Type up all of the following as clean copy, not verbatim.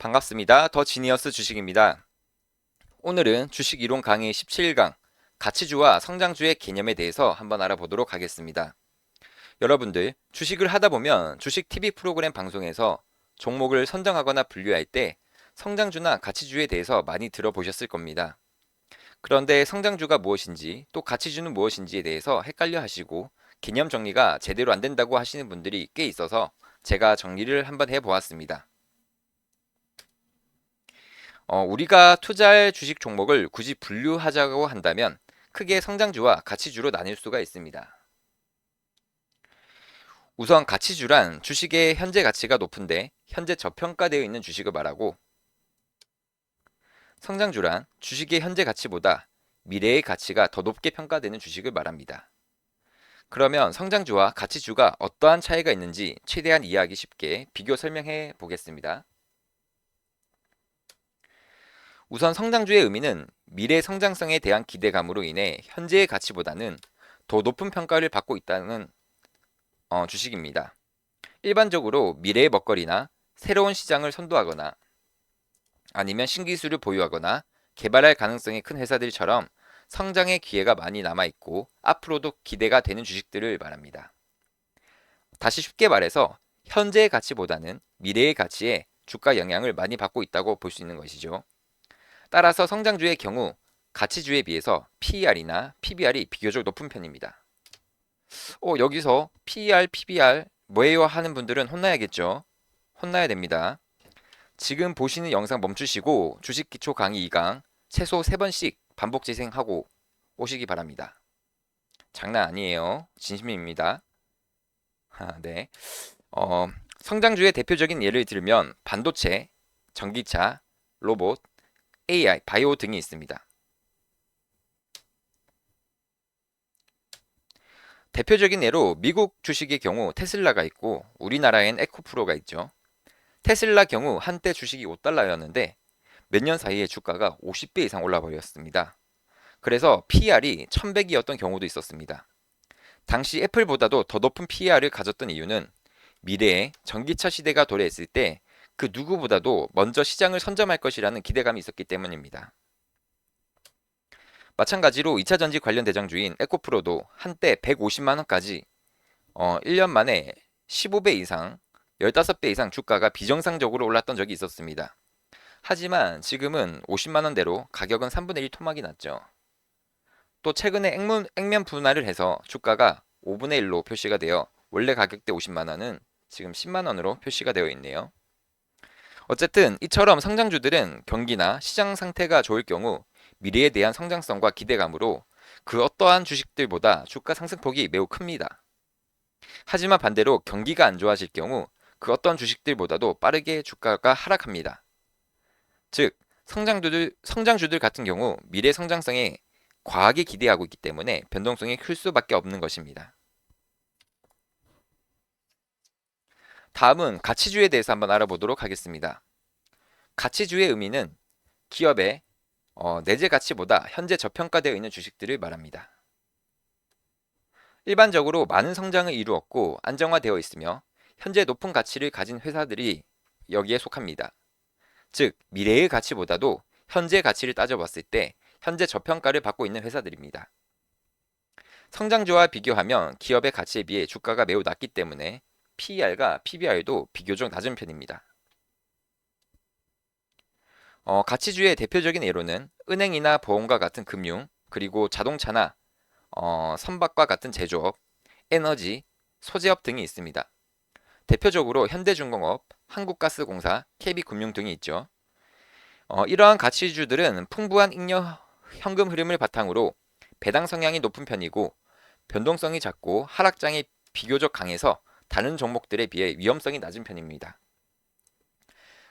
반갑습니다. 더 지니어스 주식입니다. 오늘은 주식 이론 강의 17강 가치주와 성장주의 개념에 대해서 한번 알아보도록 하겠습니다. 여러분들 주식을 하다 보면 주식 TV 프로그램 방송에서 종목을 선정하거나 분류할 때 성장주나 가치주에 대해서 많이 들어보셨을 겁니다. 그런데 성장주가 무엇인지 또 가치주는 무엇인지에 대해서 헷갈려 하시고 개념 정리가 제대로 안 된다고 하시는 분들이 꽤 있어서 제가 정리를 한번 해보았습니다. 우리가 투자할 주식 종목을 굳이 분류하자고 한다면 크게 성장주와 가치주로 나뉠 수가 있습니다. 우선 가치주란 주식의 현재 가치가 높은데 현재 저평가되어 있는 주식을 말하고, 성장주란 주식의 현재 가치보다 미래의 가치가 더 높게 평가되는 주식을 말합니다. 그러면 성장주와 가치주가 어떠한 차이가 있는지 최대한 이해하기 쉽게 비교 설명해 보겠습니다. 우선 성장주의 의미는 미래 성장성에 대한 기대감으로 인해 현재의 가치보다는 더 높은 평가를 받고 있다는 주식입니다. 일반적으로 미래의 먹거리나 새로운 시장을 선도하거나 아니면 신기술을 보유하거나 개발할 가능성이 큰 회사들처럼 성장의 기회가 많이 남아있고 앞으로도 기대가 되는 주식들을 말합니다. 다시 쉽게 말해서 현재의 가치보다는 미래의 가치에 주가 영향을 많이 받고 있다고 볼 수 있는 것이죠. 따라서 성장주의 경우 가치주에 비해서 PER이나 PBR이 비교적 높은 편입니다. 여기서 PER, PBR 뭐예요 하는 분들은 혼나야겠죠. 혼나야 됩니다. 지금 보시는 영상 멈추시고 주식기초 강의 2강 최소 3번씩 반복 재생하고 오시기 바랍니다. 장난 아니에요. 진심입니다. 네. 성장주의 대표적인 예를 들면 반도체, 전기차, 로봇, AI, 바이오 등이 있습니다. 대표적인 예로 미국 주식의 경우 테슬라가 있고 우리나라엔 에코프로가 있죠. 테슬라 경우 한때 주식이 5달러였는데 몇 년 사이에 주가가 50배 이상 올라버렸습니다. 그래서 PER이 1100이었던 경우도 있었습니다. 당시 애플보다도 더 높은 PER을 가졌던 이유는 미래에 전기차 시대가 도래했을 때 그 누구보다도 먼저 시장을 선점할 것이라는 기대감이 있었기 때문입니다. 마찬가지로 2차 전지 관련 대장주인 에코프로도 한때 150만원까지 1년 만에 15배 이상, 15배 이상 주가가 비정상적으로 올랐던 적이 있었습니다. 하지만 지금은 50만원대로 가격은 3분의 1 토막이 났죠. 또 최근에 액면 분할을 해서 주가가 5분의 1로 표시가 되어 원래 가격대 50만원은 지금 10만원으로 표시가 되어 있네요. 어쨌든 이처럼 성장주들은 경기나 시장 상태가 좋을 경우 미래에 대한 성장성과 기대감으로 그 어떠한 주식들보다 주가 상승폭이 매우 큽니다. 하지만 반대로 경기가 안 좋아질 경우 그 어떤 주식들보다도 빠르게 주가가 하락합니다. 즉, 성장주들 같은 경우 미래 성장성에 과하게 기대하고 있기 때문에 변동성이 클 수밖에 없는 것입니다. 다음은 가치주에 대해서 한번 알아보도록 하겠습니다. 가치주의 의미는 기업의 내재 가치보다 현재 저평가되어 있는 주식들을 말합니다. 일반적으로 많은 성장을 이루었고 안정화되어 있으며 현재 높은 가치를 가진 회사들이 여기에 속합니다. 즉, 미래의 가치보다도 현재 가치를 따져봤을 때 현재 저평가를 받고 있는 회사들입니다. 성장주와 비교하면 기업의 가치에 비해 주가가 매우 낮기 때문에 PER과 PBR도 비교적 낮은 편입니다. 가치주의 대표적인 예로는 은행이나 보험과 같은 금융, 그리고 자동차나 선박과 같은 제조업, 에너지, 소재업 등이 있습니다. 대표적으로 현대중공업, 한국가스공사, KB금융 등이 있죠. 이러한 가치주들은 풍부한 잉여 현금 흐름을 바탕으로 배당 성향이 높은 편이고 변동성이 작고 하락장이 비교적 강해서 다른 종목들에 비해 위험성이 낮은 편입니다.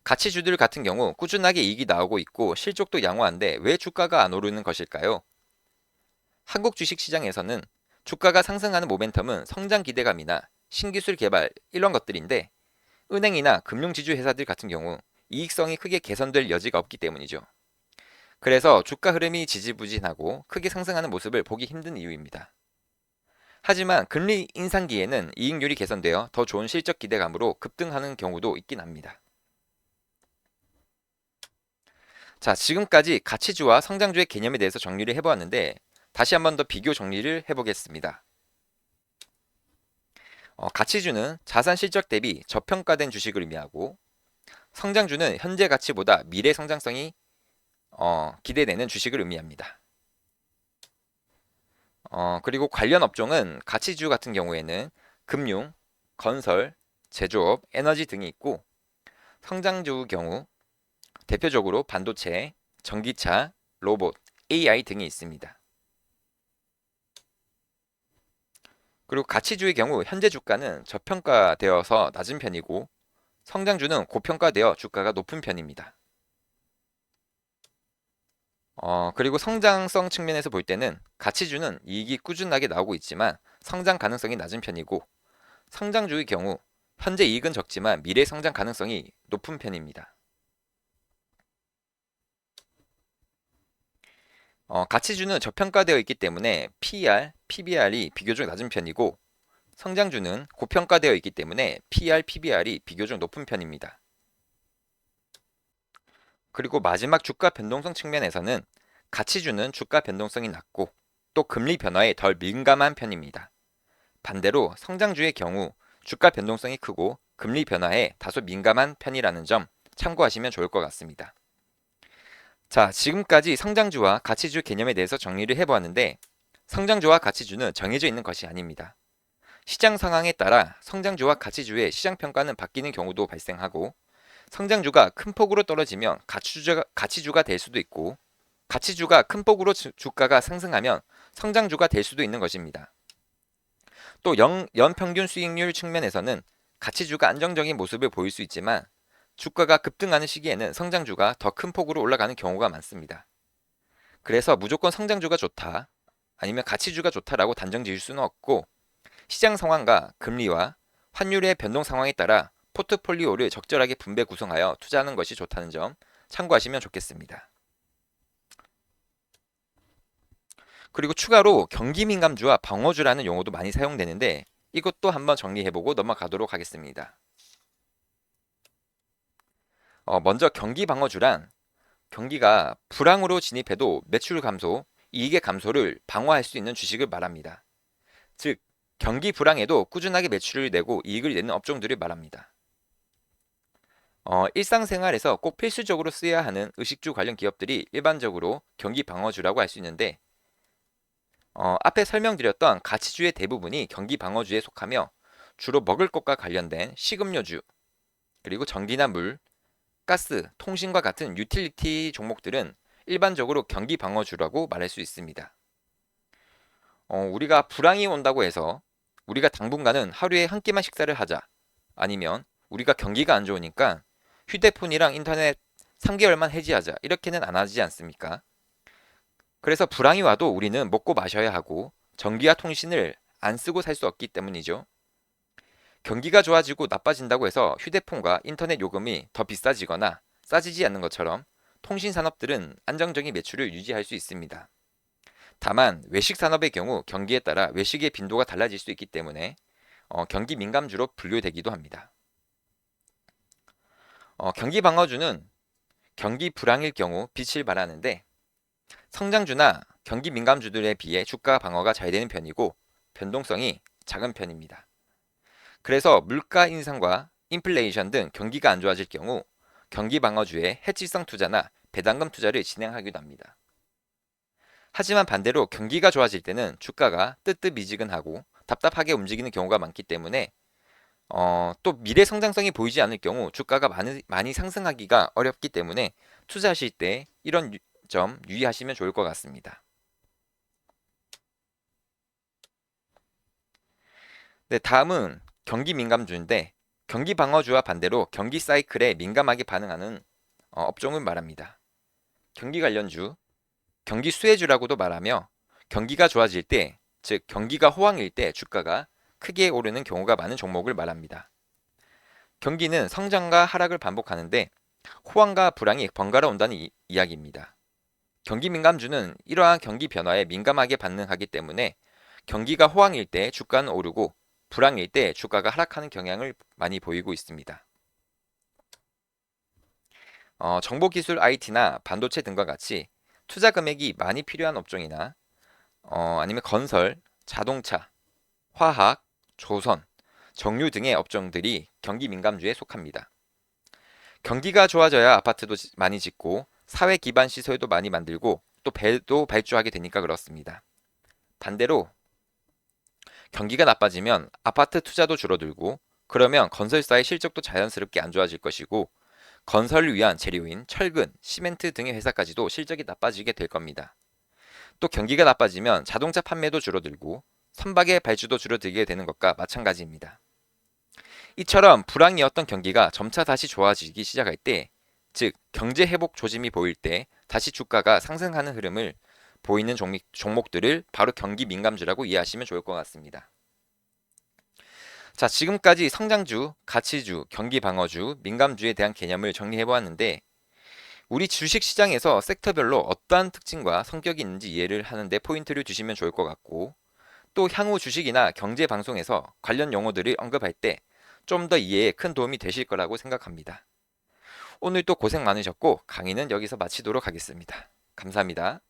가치주들 같은 경우 꾸준하게 이익이 나오고 있고 실적도 양호한데 왜 주가가 안 오르는 것일까요? 한국 주식시장에서는 주가가 상승하는 모멘텀은 성장 기대감이나 신기술 개발 이런 것들인데 은행이나 금융지주 회사들 같은 경우 이익성이 크게 개선될 여지가 없기 때문이죠. 그래서 주가 흐름이 지지부진하고 크게 상승하는 모습을 보기 힘든 이유입니다. 하지만 금리 인상기에는 이익률이 개선되어 더 좋은 실적 기대감으로 급등하는 경우도 있긴 합니다. 자, 지금까지 가치주와 성장주의 개념에 대해서 정리를 해보았는데 다시 한번 더 비교 정리를 해보겠습니다. 가치주는 자산 실적 대비 저평가된 주식을 의미하고 성장주는 현재 가치보다 미래 성장성이 기대되는 주식을 의미합니다. 그리고 관련 업종은 가치주 같은 경우에는 금융, 건설, 제조업, 에너지 등이 있고 성장주 경우 대표적으로 반도체, 전기차, 로봇, AI 등이 있습니다. 그리고 가치주의 경우 현재 주가는 저평가되어서 낮은 편이고 성장주는 고평가되어 주가가 높은 편입니다. 그리고 성장성 측면에서 볼 때는 가치주는 이익이 꾸준하게 나오고 있지만 성장 가능성이 낮은 편이고 성장주의 경우 현재 이익은 적지만 미래 성장 가능성이 높은 편입니다. 가치주는 저평가되어 있기 때문에 PER, PBR이 비교적 낮은 편이고 성장주는 고평가되어 있기 때문에 PER, PBR이 비교적 높은 편입니다. 그리고 마지막 주가 변동성 측면에서는 가치주는 주가 변동성이 낮고 또 금리 변화에 덜 민감한 편입니다. 반대로 성장주의 경우 주가 변동성이 크고 금리 변화에 다소 민감한 편이라는 점 참고하시면 좋을 것 같습니다. 자, 지금까지 성장주와 가치주 개념에 대해서 정리를 해보았는데 성장주와 가치주는 정해져 있는 것이 아닙니다. 시장 상황에 따라 성장주와 가치주의 시장 평가는 바뀌는 경우도 발생하고 성장주가 큰 폭으로 떨어지면 가치주가 될 수도 있고 가치주가 큰 폭으로 주가가 상승하면 성장주가 될 수도 있는 것입니다. 또 연평균 수익률 측면에서는 가치주가 안정적인 모습을 보일 수 있지만 주가가 급등하는 시기에는 성장주가 더 큰 폭으로 올라가는 경우가 많습니다. 그래서 무조건 성장주가 좋다, 아니면 가치주가 좋다라고 단정 지을 수는 없고 시장 상황과 금리와 환율의 변동 상황에 따라 포트폴리오를 적절하게 분배 구성하여 투자하는 것이 좋다는 점 참고하시면 좋겠습니다. 그리고 추가로 경기민감주와 방어주라는 용어도 많이 사용되는데 이것도 한번 정리해보고 넘어가도록 하겠습니다. 먼저 경기방어주란 경기가 불황으로 진입해도 매출 감소, 이익의 감소를 방어할 수 있는 주식을 말합니다. 즉, 경기 불황에도 꾸준하게 매출을 내고 이익을 내는 업종들을 말합니다. 일상생활에서 꼭 필수적으로 쓰여야 하는 의식주 관련 기업들이 일반적으로 경기 방어주라고 할 수 있는데 앞에 설명드렸던 가치주의 대부분이 경기 방어주에 속하며 주로 먹을 것과 관련된 식음료주, 그리고 전기나 물, 가스, 통신과 같은 유틸리티 종목들은 일반적으로 경기 방어주라고 말할 수 있습니다. 우리가 불황이 온다고 해서 우리가 당분간은 하루에 한 끼만 식사를 하자, 아니면 우리가 경기가 안 좋으니까 휴대폰이랑 인터넷 3개월만 해지하자, 이렇게는 안 하지 않습니까? 그래서 불황이 와도 우리는 먹고 마셔야 하고 전기와 통신을 안 쓰고 살 수 없기 때문이죠. 경기가 좋아지고 나빠진다고 해서 휴대폰과 인터넷 요금이 더 비싸지거나 싸지지 않는 것처럼 통신 산업들은 안정적인 매출을 유지할 수 있습니다. 다만 외식 산업의 경우 경기에 따라 외식의 빈도가 달라질 수 있기 때문에 경기 민감주로 분류되기도 합니다. 경기 방어주는 경기 불황일 경우 빛을 발하는데 성장주나 경기 민감주들에 비해 주가 방어가 잘 되는 편이고 변동성이 작은 편입니다. 그래서 물가 인상과 인플레이션 등 경기가 안 좋아질 경우 경기 방어주에 해지성 투자나 배당금 투자를 진행하기도 합니다. 하지만 반대로 경기가 좋아질 때는 주가가 뜨뜻미지근하고 답답하게 움직이는 경우가 많기 때문에 또 미래 성장성이 보이지 않을 경우 주가가 많이 상승하기가 어렵기 때문에 투자하실 때 이런 점 유의하시면 좋을 것 같습니다. 네, 다음은 경기 민감주인데 경기 방어주와 반대로 경기 사이클에 민감하게 반응하는 업종을 말합니다. 경기 관련주, 경기 수혜주라고도 말하며 경기가 좋아질 때, 즉 경기가 호황일 때 주가가 크게 오르는 경우가 많은 종목을 말합니다. 경기는 성장과 하락을 반복하는데 호황과 불황이 번갈아 온다는 이야기입니다. 경기 민감주는 이러한 경기 변화에 민감하게 반응하기 때문에 경기가 호황일 때 주가는 오르고 불황일 때 주가가 하락하는 경향을 많이 보이고 있습니다. 정보기술 IT나 반도체 등과 같이 투자 금액이 많이 필요한 업종이나 아니면 건설, 자동차, 화학, 조선, 정유 등의 업종들이 경기 민감주에 속합니다. 경기가 좋아져야 아파트도 많이 짓고 사회 기반 시설도 많이 만들고 또 배도 발주하게 되니까 그렇습니다. 반대로 경기가 나빠지면 아파트 투자도 줄어들고 그러면 건설사의 실적도 자연스럽게 안 좋아질 것이고 건설을 위한 재료인 철근, 시멘트 등의 회사까지도 실적이 나빠지게 될 겁니다. 또 경기가 나빠지면 자동차 판매도 줄어들고 선박의 발주도 줄어들게 되는 것과 마찬가지입니다. 이처럼 불황이었던 경기가 점차 다시 좋아지기 시작할 때, 즉 경제 회복 조짐이 보일 때 다시 주가가 상승하는 흐름을 보이는 종목들을 바로 경기 민감주라고 이해하시면 좋을 것 같습니다. 자, 지금까지 성장주, 가치주, 경기 방어주, 민감주에 대한 개념을 정리해 보았는데 우리 주식시장에서 섹터별로 어떠한 특징과 성격이 있는지 이해를 하는데 포인트를 주시면 좋을 것 같고 또 향후 주식이나 경제 방송에서 관련 용어들을 언급할 때 좀 더 이해에 큰 도움이 되실 거라고 생각합니다. 오늘 또 고생 많으셨고 강의는 여기서 마치도록 하겠습니다. 감사합니다.